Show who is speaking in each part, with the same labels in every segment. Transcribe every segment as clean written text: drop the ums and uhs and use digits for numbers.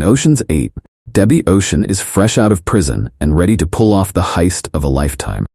Speaker 1: In Ocean's 8, Debbie Ocean is fresh out of prison and ready to pull off the heist of a lifetime.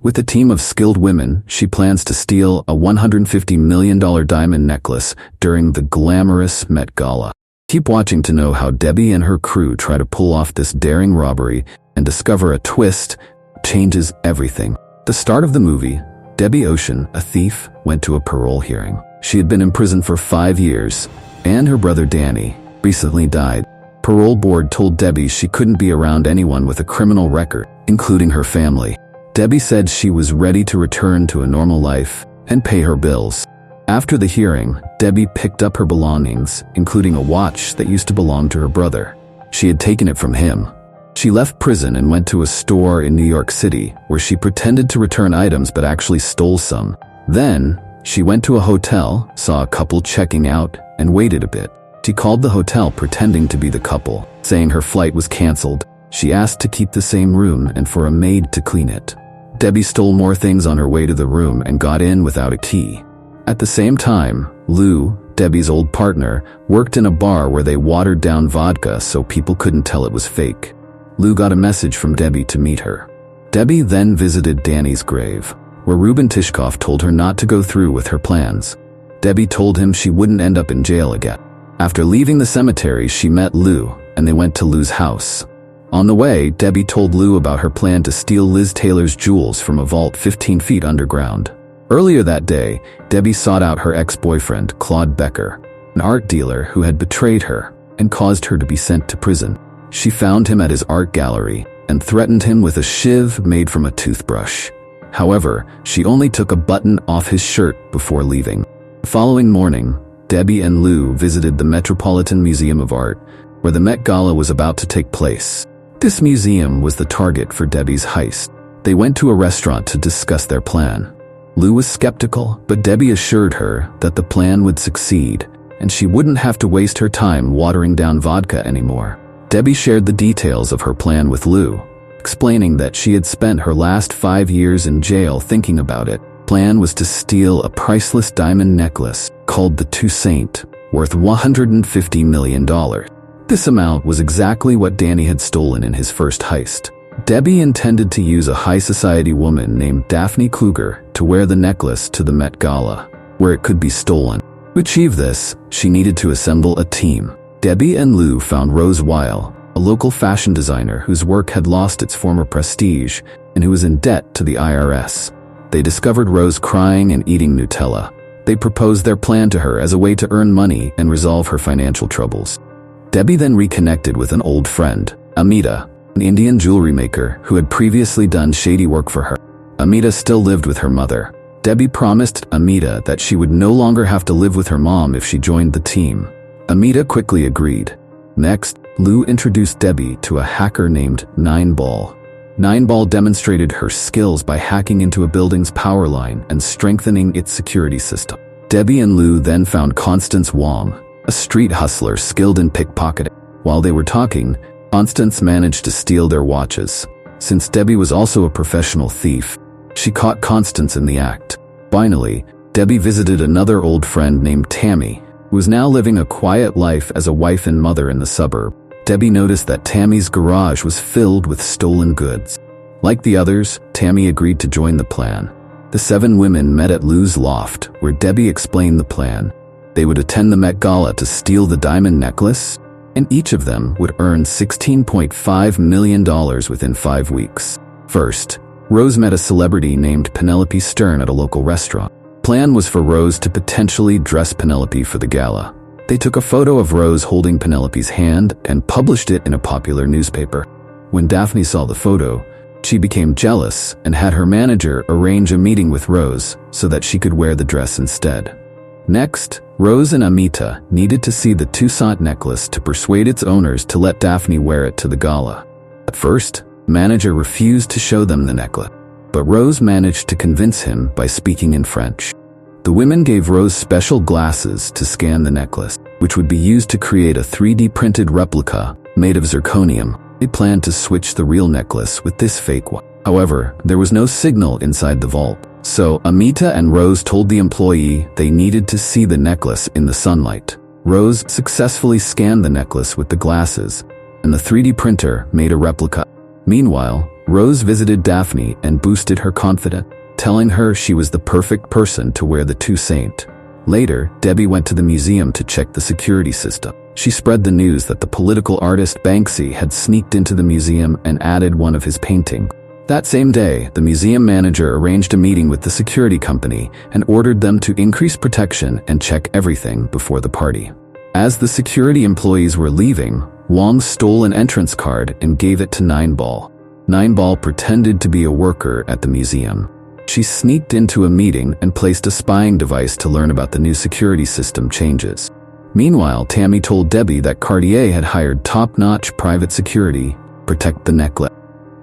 Speaker 1: With a team of skilled women, she plans to steal a $150 million diamond necklace during the glamorous Met Gala. Keep watching to know how Debbie and her crew try to pull off this daring robbery and discover a twist changes everything. The start of the movie, Debbie Ocean, a thief, went to a parole hearing. She had been in prison for 5 years, and her brother Danny recently died. Parole board told Debbie she couldn't be around anyone with a criminal record, including her family. Debbie said she was ready to return to a normal life and pay her bills. After the hearing, Debbie picked up her belongings, including a watch that used to belong to her brother. She had taken it from him. She left prison and went to a store in New York City, where she pretended to return items but actually stole some. Then, she went to a hotel, saw a couple checking out, and waited a bit. She called the hotel pretending to be the couple, saying her flight was canceled. She asked to keep the same room and for a maid to clean it. Debbie stole more things on her way to the room and got in without a key. At the same time, Lou, Debbie's old partner, worked in a bar where they watered down vodka so people couldn't tell it was fake. Lou got a message from Debbie to meet her. Debbie then visited Danny's grave, where Ruben Tishkoff told her not to go through with her plans. Debbie told him she wouldn't end up in jail again. After leaving the cemetery, she met Lou, and they went to Lou's house. On the way, Debbie told Lou about her plan to steal Liz Taylor's jewels from a vault 15 feet underground. Earlier that day, Debbie sought out her ex-boyfriend, Claude Becker, an art dealer who had betrayed her and caused her to be sent to prison. She found him at his art gallery and threatened him with a shiv made from a toothbrush. However, she only took a button off his shirt before leaving. The following morning, Debbie and Lou visited the Metropolitan Museum of Art, where the Met Gala was about to take place. This museum was the target for Debbie's heist. They went to a restaurant to discuss their plan. Lou was skeptical, but Debbie assured her that the plan would succeed, and she wouldn't have to waste her time watering down vodka anymore. Debbie shared the details of her plan with Lou, explaining that she had spent her last 5 years in jail thinking about it. Plan was to steal a priceless diamond necklace called the Toussaint, worth $150 million. This amount was exactly what Danny had stolen in his first heist. Debbie intended to use a high society woman named Daphne Kluger to wear the necklace to the Met Gala, where it could be stolen. To achieve this, she needed to assemble a team. Debbie and Lou found Rose Weil, a local fashion designer whose work had lost its former prestige and who was in debt to the IRS. They discovered Rose crying and eating Nutella. They proposed their plan to her as a way to earn money and resolve her financial troubles. Debbie then reconnected with an old friend, Amita, an Indian jewelry maker who had previously done shady work for her. Amita still lived with her mother. Debbie promised Amita that she would no longer have to live with her mom if she joined the team. Amita quickly agreed. Next, Lou introduced Debbie to a hacker named Nineball. Nineball demonstrated her skills by hacking into a building's power line and strengthening its security system. Debbie and Lou then found Constance Wong, a street hustler skilled in pickpocketing. While they were talking, Constance managed to steal their watches. Since Debbie was also a professional thief, she caught Constance in the act. Finally, Debbie visited another old friend named Tammy, who was now living a quiet life as a wife and mother in the suburb. Debbie noticed that Tammy's garage was filled with stolen goods. Like the others, Tammy agreed to join the plan. The 7 women met at Lou's loft, where Debbie explained the plan. They would attend the Met Gala to steal the diamond necklace, and each of them would earn $16.5 million within 5 weeks. First, Rose met a celebrity named Penelope Stern at a local restaurant. Plan was for Rose to potentially dress Penelope for the gala. They took a photo of Rose holding Penelope's hand and published it in a popular newspaper. When Daphne saw the photo, she became jealous and had her manager arrange a meeting with Rose so that she could wear the dress instead. Next, Rose and Amita needed to see the Toussaint necklace to persuade its owners to let Daphne wear it to the gala. At first, manager refused to show them the necklace, but Rose managed to convince him by speaking in French. The women gave Rose special glasses to scan the necklace, which would be used to create a 3D printed replica made of zirconium. They planned to switch the real necklace with this fake one. However, there was no signal inside the vault, so Amita and Rose told the employee they needed to see the necklace in the sunlight. Rose successfully scanned the necklace with the glasses, and the 3D printer made a replica. Meanwhile, Rose visited Daphne and boosted her confidence, telling her she was the perfect person to wear the Toussaint. Later, Debbie went to the museum to check the security system. She spread the news that the political artist Banksy had sneaked into the museum and added one of his paintings. That same day, the museum manager arranged a meeting with the security company and ordered them to increase protection and check everything before the party. As the security employees were leaving, Wong stole an entrance card and gave it to Nineball. Nineball pretended to be a worker at the museum. She sneaked into a meeting and placed a spying device to learn about the new security system changes. Meanwhile, Tammy told Debbie that Cartier had hired top-notch private security to protect the necklace.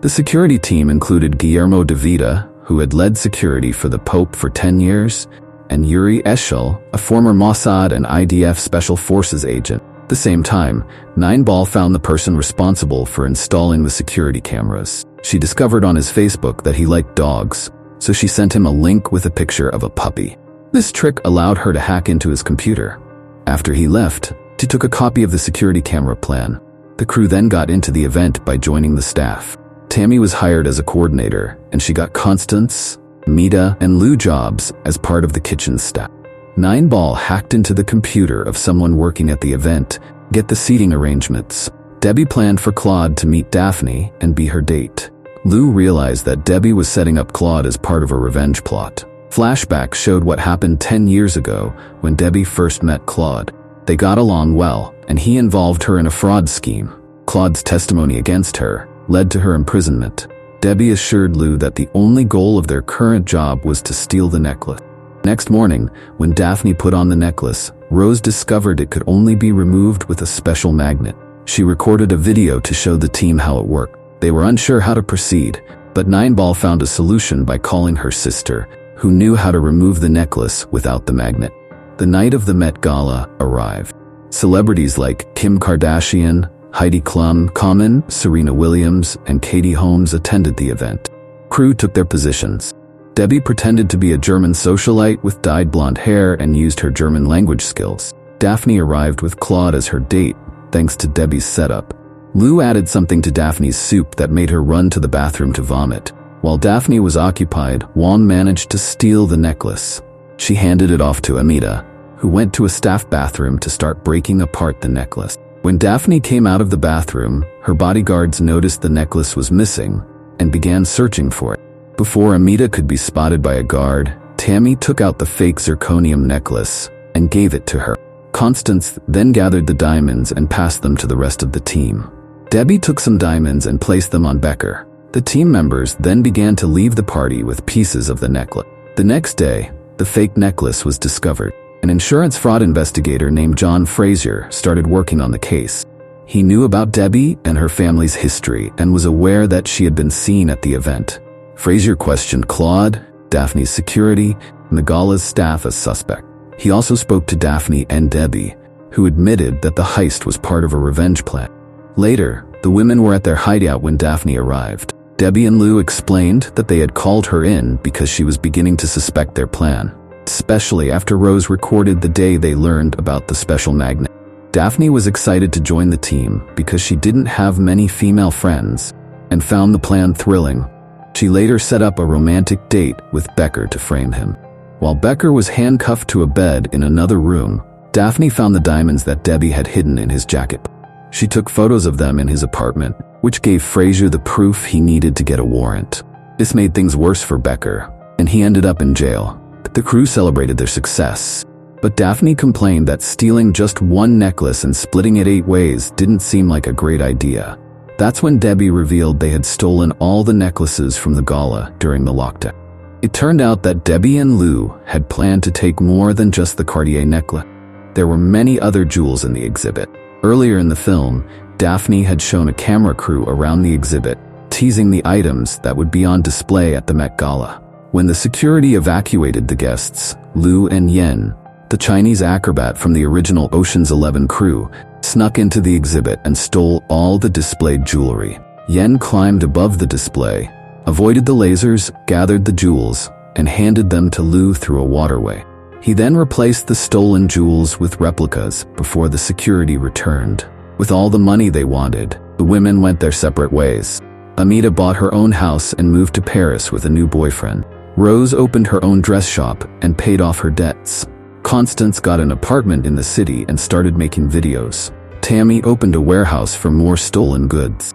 Speaker 1: The security team included Guillermo de Vida, who had led security for the Pope for 10 years, and Yuri Eshel, a former Mossad and IDF Special Forces agent. At the same time, Nineball found the person responsible for installing the security cameras. She discovered on his Facebook that he liked dogs, so she sent him a link with a picture of a puppy. This trick allowed her to hack into his computer. After he left, she took a copy of the security camera plan. The crew then got into the event by joining the staff. Tammy was hired as a coordinator, and she got Constance, Mita, and Lou jobs as part of the kitchen staff. Nineball hacked into the computer of someone working at the event, get the seating arrangements. Debbie planned for Claude to meet Daphne and be her date. Lou realized that Debbie was setting up Claude as part of a revenge plot. Flashback showed what happened 10 years ago when Debbie first met Claude. They got along well, and he involved her in a fraud scheme. Claude's testimony against her led to her imprisonment. Debbie assured Lou that the only goal of their current job was to steal the necklace. Next morning, when Daphne put on the necklace, Rose discovered it could only be removed with a special magnet. She recorded a video to show the team how it worked. They were unsure how to proceed, but Nineball found a solution by calling her sister, who knew how to remove the necklace without the magnet. The night of the Met Gala arrived. Celebrities like Kim Kardashian, Heidi Klum, Common, Serena Williams, and Katie Holmes attended the event. Crew took their positions. Debbie pretended to be a German socialite with dyed blonde hair and used her German language skills. Daphne arrived with Claude as her date, thanks to Debbie's setup. Lou added something to Daphne's soup that made her run to the bathroom to vomit. While Daphne was occupied, Wong managed to steal the necklace. She handed it off to Amita, who went to a staff bathroom to start breaking apart the necklace. When Daphne came out of the bathroom, her bodyguards noticed the necklace was missing and began searching for it. Before Amita could be spotted by a guard, Tammy took out the fake zirconium necklace and gave it to her. Constance then gathered the diamonds and passed them to the rest of the team. Debbie took some diamonds and placed them on Becker. The team members then began to leave the party with pieces of the necklace. The next day, the fake necklace was discovered. An insurance fraud investigator named John Frazier started working on the case. He knew about Debbie and her family's history and was aware that she had been seen at the event. Frazier questioned Claude, Daphne's security, and the gala's staff as suspect. He also spoke to Daphne and Debbie, who admitted that the heist was part of a revenge plan. Later, the women were at their hideout when Daphne arrived. Debbie and Lou explained that they had called her in because she was beginning to suspect their plan, especially after Rose recorded the day they learned about the special magnet. Daphne was excited to join the team because she didn't have many female friends and found the plan thrilling. She later set up a romantic date with Becker to frame him. While Becker was handcuffed to a bed in another room, Daphne found the diamonds that Debbie had hidden in his jacket. She took photos of them in his apartment, which gave Frazier the proof he needed to get a warrant. This made things worse for Becker, and he ended up in jail. The crew celebrated their success, but Daphne complained that stealing just one necklace and splitting it 8 ways didn't seem like a great idea. That's when Debbie revealed they had stolen all the necklaces from the gala during the lockdown. It turned out that Debbie and Lou had planned to take more than just the Cartier necklace. There were many other jewels in the exhibit. Earlier in the film, Daphne had shown a camera crew around the exhibit, teasing the items that would be on display at the Met Gala. When the security evacuated the guests, Lou and Yen, the Chinese acrobat from the original Ocean's 11 crew, snuck into the exhibit and stole all the displayed jewelry. Yen climbed above the display, avoided the lasers, gathered the jewels, and handed them to Lou through a waterway. He then replaced the stolen jewels with replicas before the security returned. With all the money they wanted, the women went their separate ways. Amita bought her own house and moved to Paris with a new boyfriend. Rose opened her own dress shop and paid off her debts. Constance got an apartment in the city and started making videos. Tammy opened a warehouse for more stolen goods.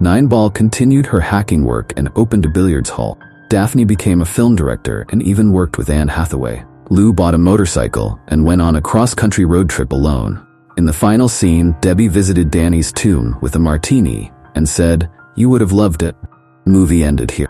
Speaker 1: Nineball continued her hacking work and opened a billiards hall. Daphne became a film director and even worked with Anne Hathaway. Lou bought a motorcycle and went on a cross-country road trip alone. In the final scene, Debbie visited Danny's tomb with a martini and said, "You would have loved it." Movie ended here.